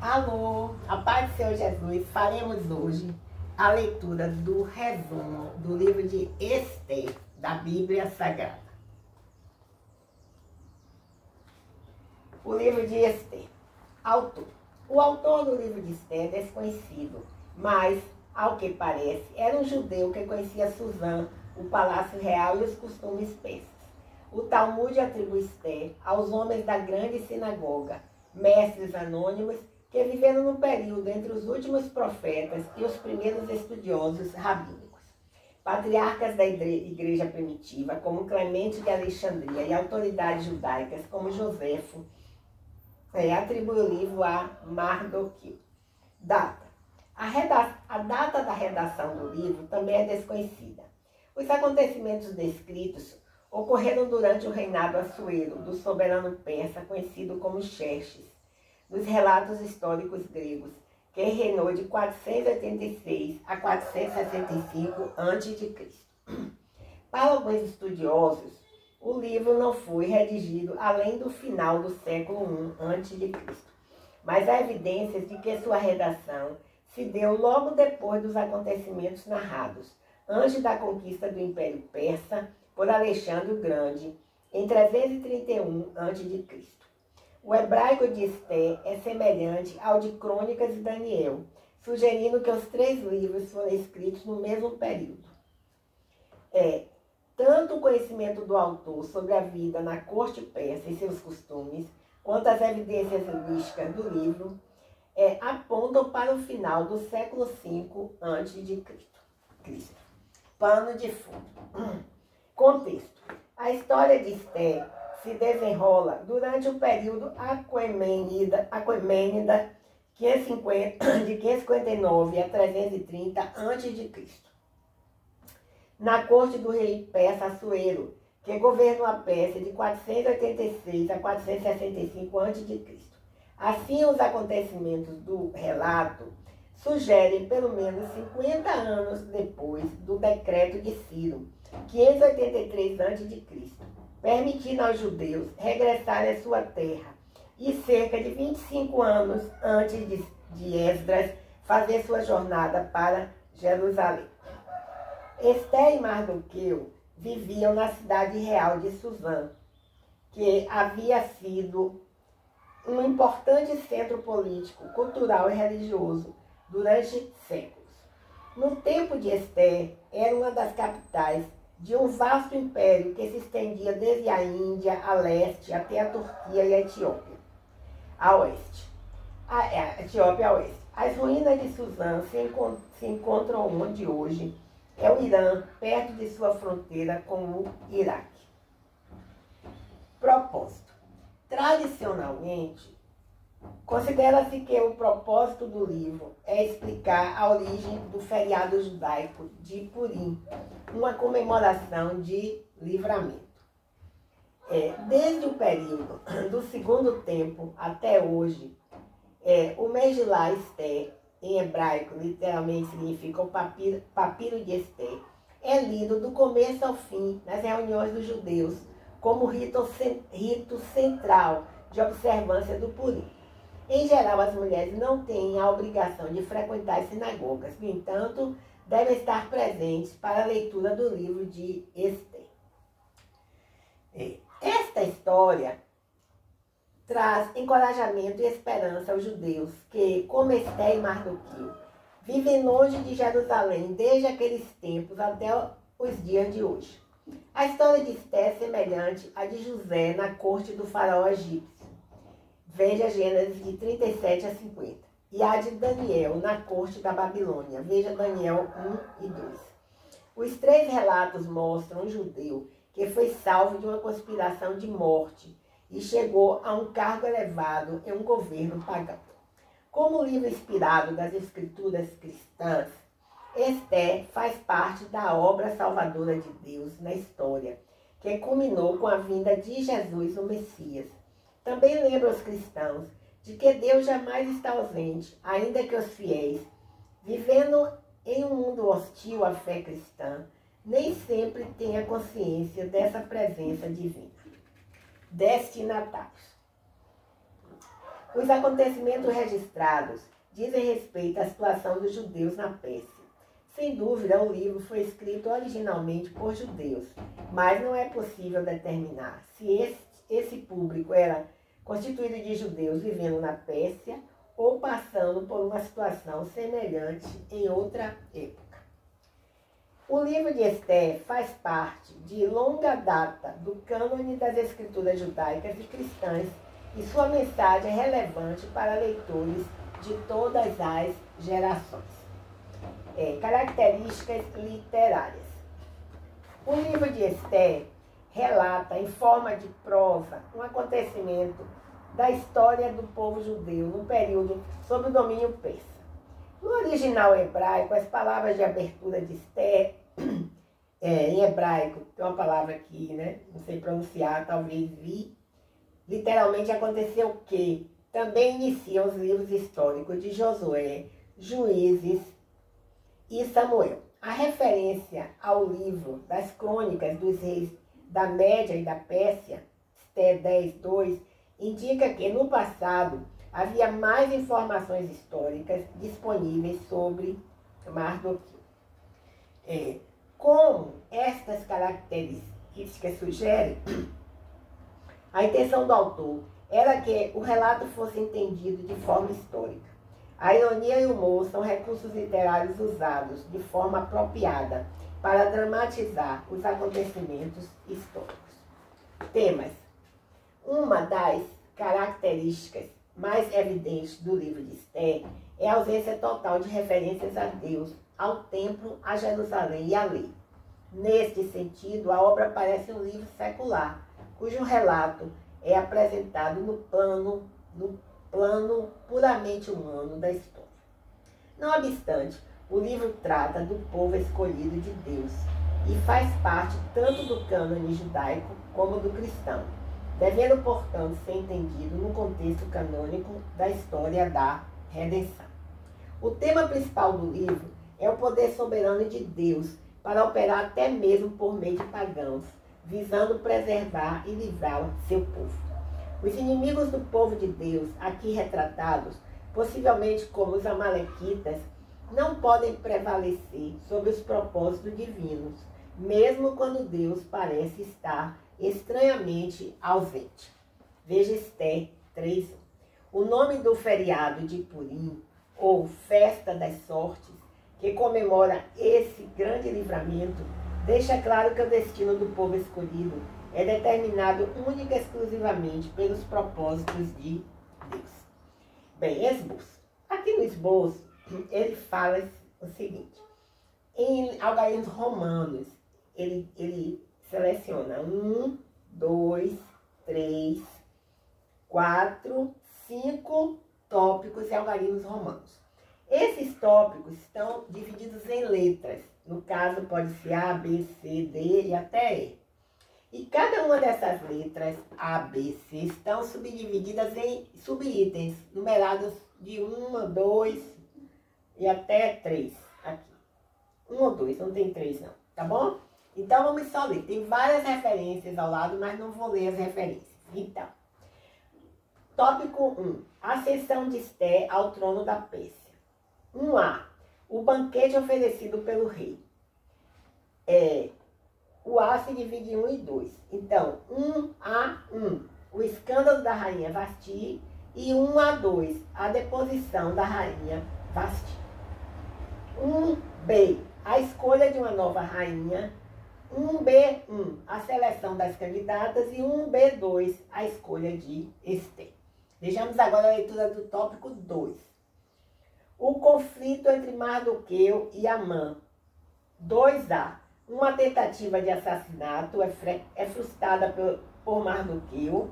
Alô, a paz do Senhor Jesus. Faremos hoje a leitura do resumo do livro de Ester, da Bíblia Sagrada. O livro de Ester. Autor. O autor do livro de Ester é desconhecido, mas, ao que parece, era um judeu que conhecia Susã, o palácio real e os costumes persas. O Talmud atribui Ester aos homens da grande sinagoga, mestres anônimos que viveram no período entre os últimos profetas e os primeiros estudiosos rabínicos. Patriarcas da igreja primitiva, como Clemente de Alexandria, e autoridades judaicas, como Joséfo, atribui o livro a Mardoqueu. Data. A data da redação do livro também é desconhecida. Os acontecimentos descritos ocorreram durante o reinado Assuero, do soberano persa conhecido como Xerxes, nos relatos históricos gregos, que reinou de 486 a 465 a.C. Para alguns estudiosos, o livro não foi redigido além do final do século I a.C., mas há evidências de que sua redação se deu logo depois dos acontecimentos narrados, antes da conquista do Império Persa por Alexandre o Grande, em 331 a.C. O hebraico de Ester é semelhante ao de Crônicas e Daniel, sugerindo que os três livros foram escritos no mesmo período. Tanto o conhecimento do autor sobre a vida na corte persa e seus costumes, quanto as evidências linguísticas do livro, apontam para o final do século V a.C. Pano de fundo. Contexto. A história de Ester se desenrola durante o período Aquemênida, de 559 a 330 a.C., na corte do rei persa Assuero, que governou a Pérsia de 486 a 465 a.C. Assim, os acontecimentos do relato sugerem pelo menos 50 anos depois do decreto de Ciro, 583 a.C., permitindo aos judeus regressarem à sua terra, e cerca de 25 anos antes de Esdras fazer sua jornada para Jerusalém. Ester e Mardoqueu viviam na cidade real de Susã, que havia sido um importante centro político, cultural e religioso durante séculos. No tempo de Ester, era uma das capitais de um vasto império que se estendia desde a Índia a leste até a Turquia e a Etiópia a oeste. Etiópia a oeste. As ruínas de Susã se encontram onde hoje é o Irã, perto de sua fronteira com o Iraque. Propósito. Tradicionalmente, considera-se que o propósito do livro é explicar a origem do feriado judaico de Purim, uma comemoração de livramento. Desde o período do Segundo Templo até hoje, o Megilá Ester, em hebraico, literalmente significa o papiro de Ester, é lido do começo ao fim nas reuniões dos judeus como rito central de observância do Purim. Em geral, as mulheres não têm a obrigação de frequentar as sinagogas, no entanto, devem estar presentes para a leitura do livro de Ester. Esta história traz encorajamento e esperança aos judeus que, como Ester e Mardoqueu, vivem longe de Jerusalém desde aqueles tempos até os dias de hoje. A história de Ester é semelhante à de José na corte do faraó egípcio. Veja Gênesis de 37 a 50. E a de Daniel na corte da Babilônia. Veja Daniel 1 e 2. Os três relatos mostram um judeu que foi salvo de uma conspiração de morte e chegou a um cargo elevado em um governo pagão. Como livro inspirado das escrituras cristãs, Ester faz parte da obra salvadora de Deus na história, que culminou com a vinda de Jesus, o Messias. Também lembra os cristãos de que Deus jamais está ausente, ainda que os fiéis, vivendo em um mundo hostil à fé cristã, nem sempre tenham consciência dessa presença divina. Destinatários. Os acontecimentos registrados dizem respeito à situação dos judeus na Pérsia. Sem dúvida, o livro foi escrito originalmente por judeus, mas não é possível determinar se esse público era constituído de judeus vivendo na Pérsia ou passando por uma situação semelhante em outra época. O livro de Esther faz parte de longa data do cânone das escrituras judaicas e cristãs e sua mensagem é relevante para leitores de todas as gerações. Características literárias. O livro de Esther relata em forma de prosa um acontecimento da história do povo judeu no período sob o domínio persa. No original hebraico, as palavras de abertura de Esther, em hebraico, tem uma palavra aqui, né? Não sei pronunciar, talvez vi. Literalmente aconteceu que também iniciam os livros históricos de Josué, Juízes e Samuel. A referência ao livro das crônicas dos reis da Média e da Pérsia, Esther 10:2, indica que no passado havia mais informações históricas disponíveis sobre Mardoqueu. Como estas características sugerem, a intenção do autor era que o relato fosse entendido de forma histórica. A ironia e o humor são recursos literários usados de forma apropriada para dramatizar os acontecimentos históricos. Temas. Uma das características mais evidentes do livro de Esther é a ausência total de referências a Deus, ao templo, a Jerusalém e à lei. Neste sentido, a obra parece um livro secular, cujo relato é apresentado no plano puramente humano da história. Não obstante, o livro trata do povo escolhido de Deus e faz parte tanto do cânone judaico como do cristão, devendo, portanto, ser entendido no contexto canônico da história da redenção. O tema principal do livro é o poder soberano de Deus para operar até mesmo por meio de pagãos, visando preservar e livrar seu povo. Os inimigos do povo de Deus, aqui retratados, possivelmente como os amalequitas, não podem prevalecer sobre os propósitos divinos, mesmo quando Deus parece estar estranhamente ausente. Veja Esther 3. O nome do feriado de Purim, ou Festa das Sortes, que comemora esse grande livramento, deixa claro que o destino do povo escolhido é determinado única e exclusivamente pelos propósitos de Deus. Bem, esboço. Aqui no esboço, ele fala o seguinte. Em algarismos romanos, ele seleciona 1, 2, 3, 4, 5 tópicos e algarismos romanos. Esses tópicos estão divididos em letras. No caso, pode ser A, B, C, D e até E. E cada uma dessas letras, A, B, C, estão subdivididas em subitens, numerados de 1, 2 e até 3. Aqui. 1 ou 2, não tem 3 não, tá bom? Então, vamos só ler. Tem várias referências ao lado, mas não vou ler as referências. Então, tópico 1. Ascensão de Esther ao trono da Pérsia. 1A. O banquete oferecido pelo rei. O A se divide em 1 e 2. Então, 1A1. O escândalo da rainha Vasti. E 1A2. A deposição da rainha Vasti. 1B. A escolha de uma nova rainha. 1B1, a seleção das candidatas, e 1B2, a escolha de Esther. Vejamos agora a leitura do tópico 2. O conflito entre Mardoqueu e Amã. 2A, uma tentativa de assassinato é frustrada por Mardoqueu.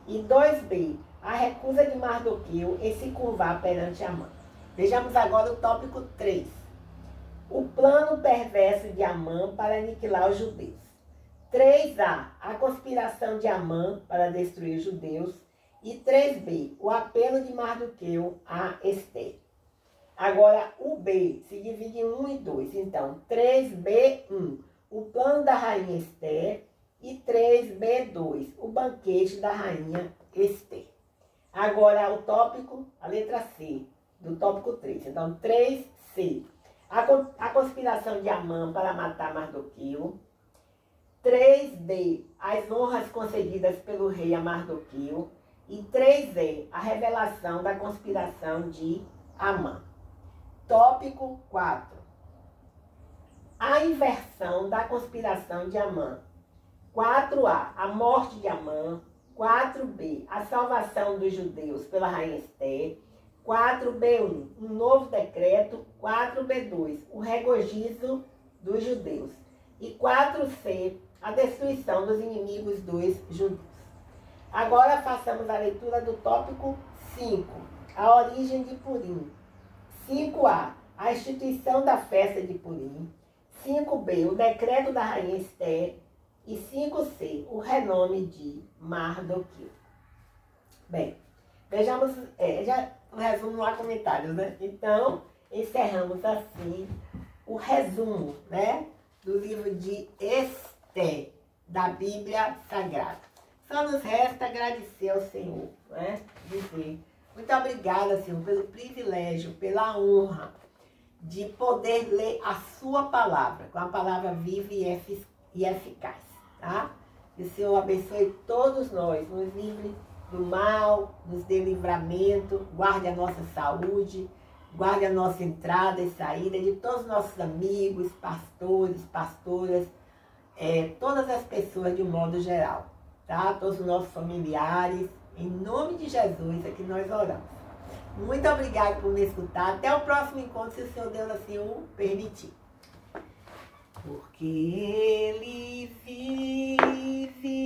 E 2B, a recusa de Mardoqueu em se curvar perante Amã. Vejamos agora o tópico 3. O plano perverso de Amã para aniquilar os judeus. 3A, a conspiração de Amã para destruir os judeus. E 3B, o apelo de Mardoqueu a Esther. Agora, o B se divide em 1 e 2. Então, 3B1, o plano da rainha Esther. E 3B2, o banquete da rainha Esther. Agora o tópico, a letra C, do tópico 3. Então, 3C. A conspiração de Amã para matar Mardoqueu. 3D, as honras concedidas pelo rei a Mardoqueu. E 3E, a revelação da conspiração de Amã. Tópico 4. A inversão da conspiração de Amã. 4A, a morte de Amã. 4B, a salvação dos judeus pela rainha Ester. 4B1, um novo decreto. 4B2, o regozijo dos judeus. E 4C, a destruição dos inimigos dos judeus. Agora façamos a leitura do tópico 5, a origem de Purim. 5A, a instituição da festa de Purim. 5B, o decreto da rainha Ester. E 5C, o renome de Mardoqueu. Bem, vejamos, já o resumo não há comentários, né? Então, encerramos assim o resumo, né, do livro de Ester, da Bíblia Sagrada. Só nos resta agradecer ao Senhor, né? Dizer muito obrigada, Senhor, pelo privilégio, pela honra de poder ler a sua palavra, com a palavra viva e eficaz, tá? Que o Senhor abençoe todos nós, nos livre do mal, nos dê livramento, guarde a nossa saúde, guarde a nossa entrada e saída de todos os nossos amigos, pastores, pastoras, todas as pessoas de um modo geral, tá? Todos os nossos familiares, em nome de Jesus é que nós oramos. Muito obrigada por me escutar. Até o próximo encontro, se o Senhor Deus assim o permitir. Porque Ele vive,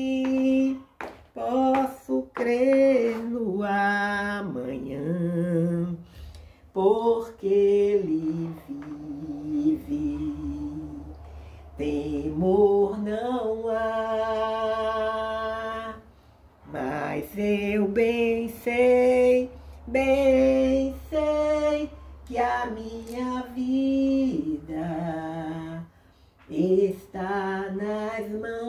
posso crer no amanhã. Porque Ele vive, temor não há. Mas eu bem sei que a minha vida está nas mãos